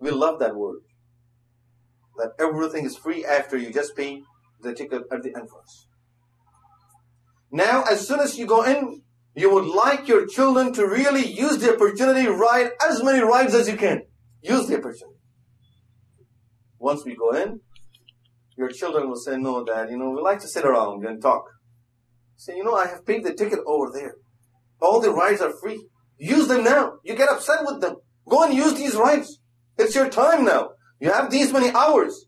We love that word. That everything is free after you just pay the ticket at the entrance. Now, as soon as you go in, you would like your children to really use the opportunity, ride as many rides as you can. Use the opportunity. Once we go in, your children will say, no, Dad, we like to sit around and talk. Say, I have paid the ticket over there. All the rides are free. Use them now. You get upset with them. Go and use these rides. It's your time now. You have these many hours.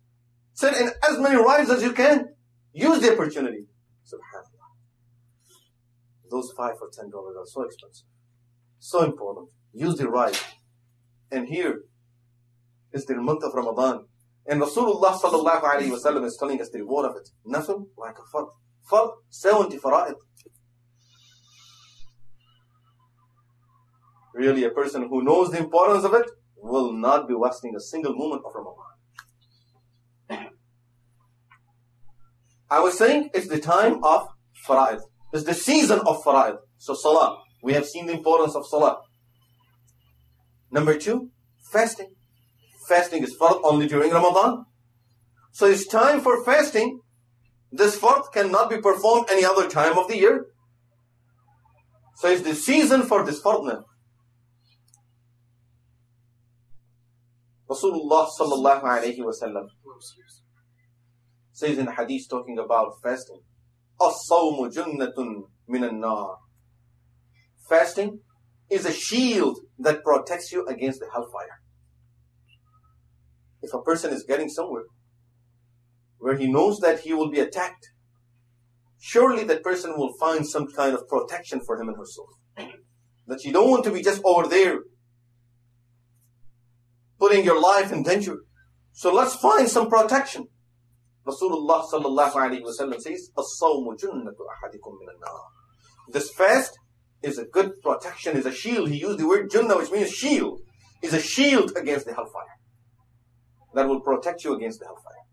Sit in as many rides as you can. Use the opportunity. SubhanAllah. Those $5 or $10 are so expensive. So important. Use the ride. And here is the month of Ramadan. And Rasulullah sallallahu alayhi wa sallam is telling us the reward of it. Nothing like a fard. Fard, 70 fara'id. Really, a person who knows the importance of it will not be wasting a single moment of Ramadan. I was saying it's the time of fara'id. It's the season of fara'id. So salah. We have seen the importance of salah. Number 2, fasting. Fasting is fard only during Ramadan. So it's time for fasting. This fard cannot be performed any other time of the year. So it's the season for this fard now. Rasulullah sallallahu alayhi wa sallam says in the hadith talking about fasting, As-sawmu junnatun minan nar. Fasting is a shield that protects you against the hellfire. If a person is getting somewhere where he knows that he will be attacked, surely that person will find some kind of protection for him and herself. That you don't want to be just over there putting your life in danger. So let's find some protection. Rasulullah sallallahu alayhi wa sallam says, As-sawmu junnatu ahadikum minan nar. This fast is a good protection, is a shield. He used the word junnah, which means shield. Is a shield against the hellfire. That will protect you against the hellfire.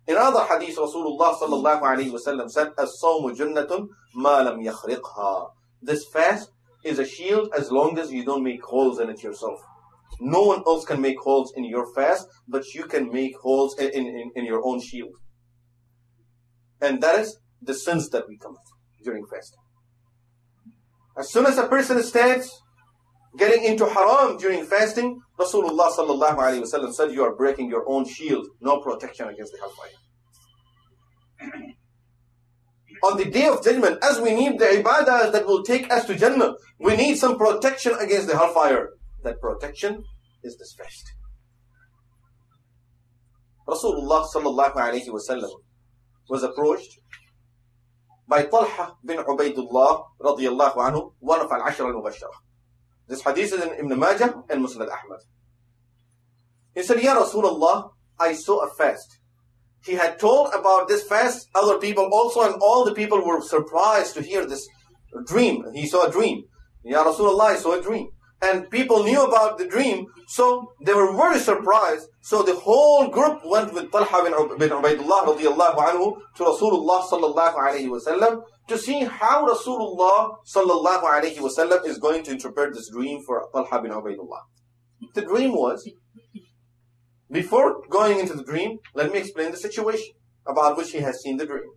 In other hadith, Rasulullah sallallahu alayhi wa sallam said, As-sawmu junnatun ma lam yakhriqha. This fast is a shield as long as you don't make holes in it yourself. No one else can make holes in your fast, but you can make holes in your own shield. And that is the sins that we commit during fasting. As soon as a person starts getting into haram during fasting, Rasulullah sallallahu alayhi wa sallam said, you are breaking your own shield. No protection against the hellfire. On the day of judgment, as we need the ibadah that will take us to Jannah, we need some protection against the hellfire. That protection is this fast. Rasulullah sallallahu alayhi wa sallam was approached by Talha bin Ubaidullah radiyallahu anhu, one of al-Ashra al-Mubashshara. This hadith is in Ibn Majah and Musnad Ahmad. He said, Ya Rasulullah, I saw a fast. He had told about this fast other people also, and all the people were surprised to hear this dream. He saw a dream. Ya Rasulullah, I saw a dream. And people knew about the dream, so they were very surprised. So the whole group went with Talha bin Ubaidullah radiyallahu anhu to Rasulullah sallallahu alayhi wa sallam to see how Rasulullah sallallahu alayhi wa sallam is going to interpret this dream for Talha bin Ubaidullah. The dream was, before going into the dream, let me explain the situation about which he has seen the dream.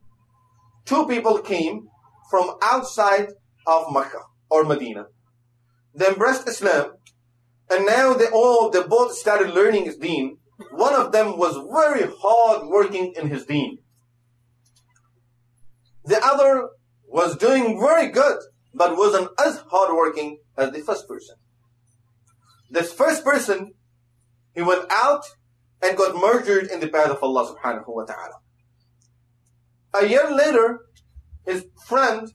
Two people came from outside of Mecca or Medina. They embraced Islam, and now they both started learning his deen. One of them was very hard working in his deen. The other was doing very good, but wasn't as hard working as the first person. This first person, he went out and got murdered in the path of Allah subhanahu wa ta'ala. A year later, his friend,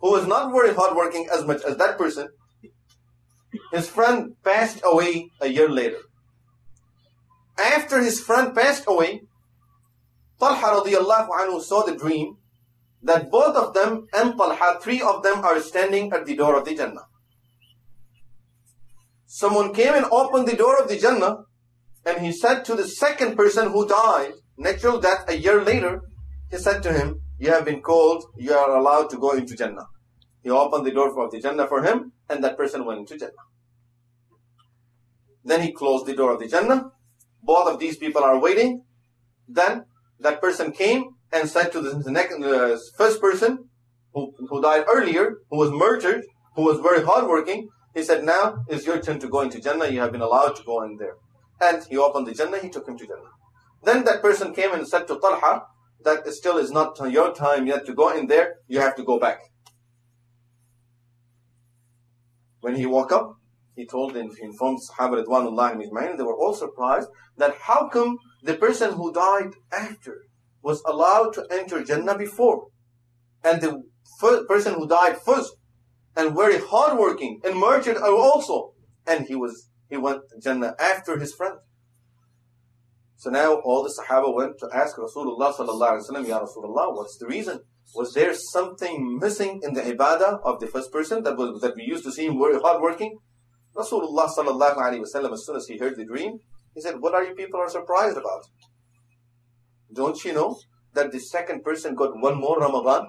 who was not very hard working as much as that person, his friend passed away a year later. After his friend passed away, Talha radiyallahu anhu saw the dream that both of them and Talha, three of them are standing at the door of the Jannah. Someone came and opened the door of the Jannah, and he said to the second person who died, natural death a year later, he said to him, you have been called, you are allowed to go into Jannah. He opened the door of the Jannah for him, and that person went into Jannah. Then he closed the door of the Jannah. Both of these people are waiting. Then that person came and said to the first person who died earlier, who was murdered, who was very hardworking, he said, now is your turn to go into Jannah. You have been allowed to go in there. And he opened the Jannah, he took him to Jannah. Then that person came and said to Talha, that still is not your time yet to go in there, you have to go back. When he woke up, he informed Sahaba Ridwanullahi Ajma'in, they were all surprised that how come the person who died after was allowed to enter Jannah before, and the person who died first and very hardworking and murdered also, and he went to Jannah after his friend. So now all the Sahaba went to ask Rasulullah sallallahu alaihi wasallam, Ya Rasulullah, what's the reason? Was there something missing in the ibadah of the first person that we used to see him very hardworking? Rasulullah sallallahu alaihi wasallam, as soon as he heard the dream, he said, what are you people are surprised about? Don't you know that the second person got one more Ramadan?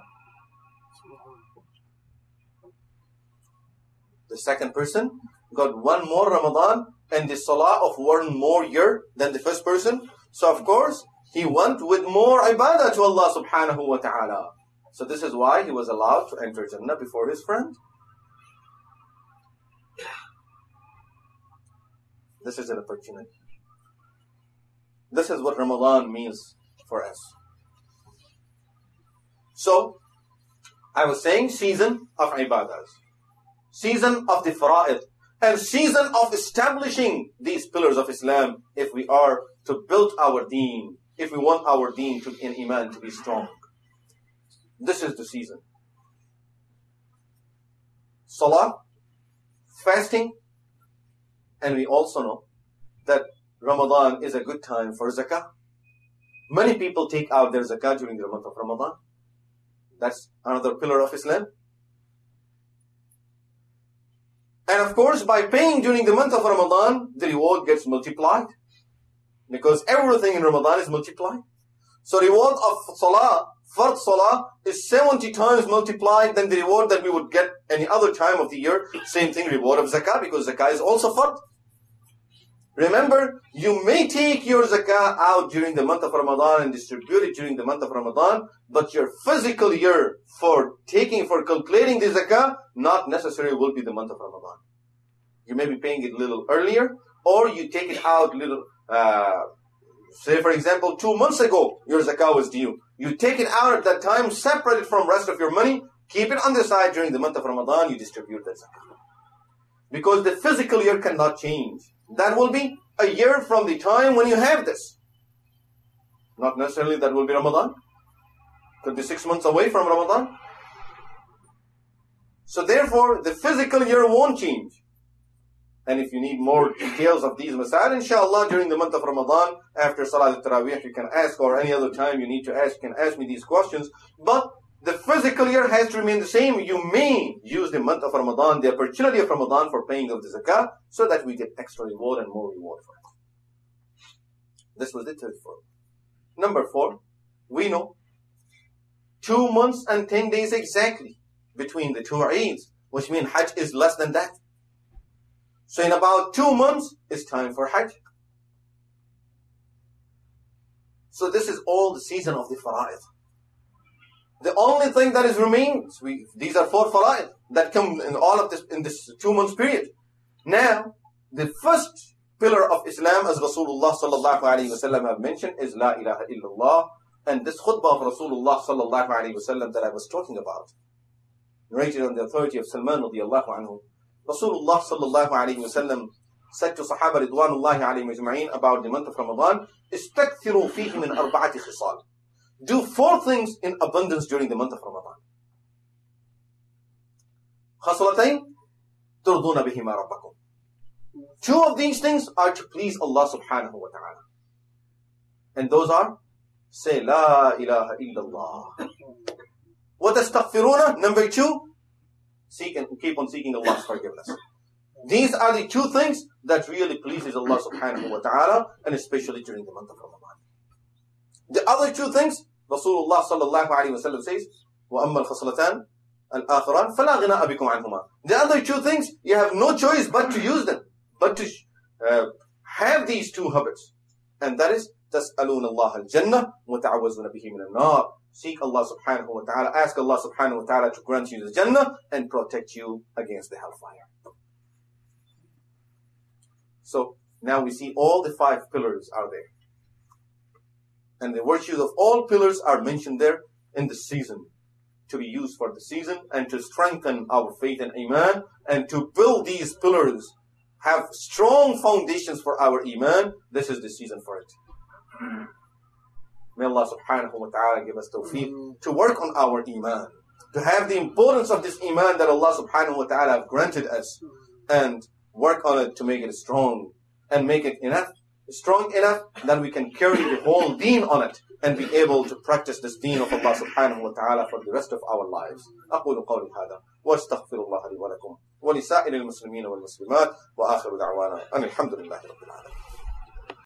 The second person got one more Ramadan and the salah of one more year than the first person. So of course, he went with more ibadah to Allah subhanahu wa ta'ala. So this is why he was allowed to enter Jannah before his friend. This is an opportunity. This is what Ramadan means for us. So, I was saying season of ibadahs, season of the fara'id, and season of establishing these pillars of Islam if we are to build our deen, if we want our deen in iman to be strong. This is the season. Salah, fasting, and we also know that Ramadan is a good time for zakah. Many people take out their zakah during the month of Ramadan. That's another pillar of Islam. And of course, by paying during the month of Ramadan, the reward gets multiplied. Because everything in Ramadan is multiplied. So reward of salah, fard salah, is 70 times multiplied than the reward that we would get any other time of the year. Same thing, reward of zakah, because zakah is also fard. Remember, you may take your zakah out during the month of Ramadan and distribute it during the month of Ramadan, but your physical year for calculating the zakah, not necessarily will be the month of Ramadan. You may be paying it a little earlier, or you take it out a little, say for example, 2 months ago, your zakah was due. You take it out at that time, separate it from the rest of your money, keep it on the side during the month of Ramadan, you distribute that zakah. Because the physical year cannot change. That will be a year from the time when you have this. Not necessarily that will be Ramadan. Could be 6 months away from Ramadan. So therefore, the physical year won't change. And if you need more details of these masail, inshallah, during the month of Ramadan, after Salat al-Taraweeh, you can ask, or any other time you need to ask, you can ask me these questions. But the physical year has to remain the same. You may use the month of Ramadan, the opportunity of Ramadan for paying of the zakah, so that we get extra reward and more reward for it. This was the third form. Number 4, we know 2 months and 10 days exactly between the two Eids, which means Hajj is less than that. So in about 2 months, it's time for Hajj. So this is all the season of the fara'id. The only thing that is remains, these are 4 fara'id that come in all of this, in this 2 months period. Now, the first pillar of Islam, as Rasulullah sallallahu alaihi wasallam have mentioned, is La ilaha illallah. And this khutbah of Rasulullah sallallahu alaihi wasallam that I was talking about, narrated on the authority of Salman radiyallahu anhu, Rasulullah sallallahu alaihi wasallam said to Sahaba ridwanullahi alayhim ajma'in about the month of Ramadan, "Istakthiru fihi min arba'ati khisal." Do 4 things in abundance during the month of Ramadan. Khaslatayn turduna bihima rabbakum. 2 of these things are to please Allah subhanahu wa ta'ala. And those are, say La ilaha illallah. Wa tastaghfiruna, number 2, seek and keep on seeking Allah's forgiveness. These are the 2 things that really pleases Allah subhanahu wa ta'ala, and especially during the month of Ramadan. The other 2 things, Rasulullah sallallahu alayhi wa sallam says, وَأَمَّا الْخَصْلَتَانِ الْآخَرَانِ فَلَا غِنَاءَ بِكُمْ عَنْهُمَا. The other 2 things, you have no choice but to use them, but to have these two habits, and that is تسألون الله الجنة وتعوذون به من النار. Seek Allah subhanahu wa ta'ala, ask Allah subhanahu wa ta'ala to grant you the Jannah and protect you against the hellfire. So now we see all the 5 pillars are there. And the virtues of all pillars are mentioned there in the season, to be used for the season and to strengthen our faith and iman, and to build these pillars, have strong foundations for our iman. This is the season for it. May Allah subhanahu wa ta'ala give us tawfiq to work on our iman, to have the importance of this iman that Allah subhanahu wa ta'ala have granted us, and work on it to make it strong, and make it strong enough that we can carry the whole deen on it and be able to practice this deen of Allah subhanahu wa ta'ala for the rest of our lives. أقول قولي هذا واستغفر الله لي ولكم ولسائر المسلمين والمسلمات وآخر دعوانا أن الحمد لله رب العالمين.